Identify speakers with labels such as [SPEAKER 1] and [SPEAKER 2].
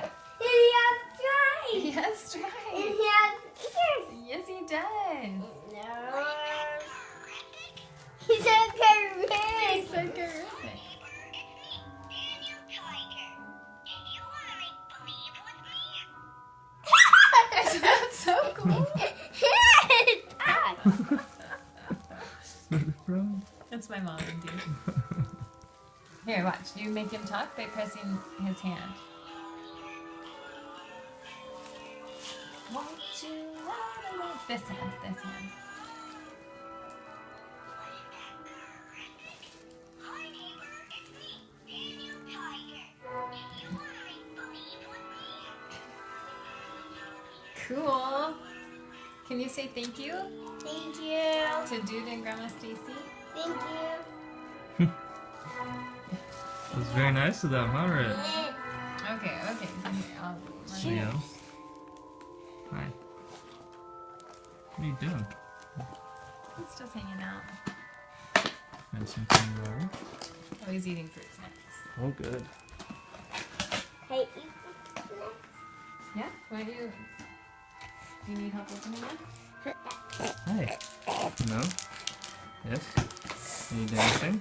[SPEAKER 1] that?
[SPEAKER 2] He has stripes.
[SPEAKER 1] He has stripes.
[SPEAKER 2] And he has ears.
[SPEAKER 1] Yes, he does.
[SPEAKER 2] No. He's a terrific.
[SPEAKER 1] He's so terrific. That's so cool. That's my mom and you. Here, watch. You make him talk by pressing his hand. Won't you ride along? This hand, this hand. Cool. Can you say thank you
[SPEAKER 2] Thank you.
[SPEAKER 1] to Dude and Grandma Stacy?
[SPEAKER 2] Thank you.
[SPEAKER 3] That's very nice of them, huh, Red?
[SPEAKER 1] Okay, okay. Here,
[SPEAKER 3] See ya. Hi. What are you doing?
[SPEAKER 1] He's just hanging out.
[SPEAKER 3] And some cream roll.
[SPEAKER 1] Oh, he's eating fruit snacks.
[SPEAKER 3] Oh, good.
[SPEAKER 2] Hey,
[SPEAKER 1] Yeah? What do you need help opening it?
[SPEAKER 3] Hi. No? Yes? Are you dancing?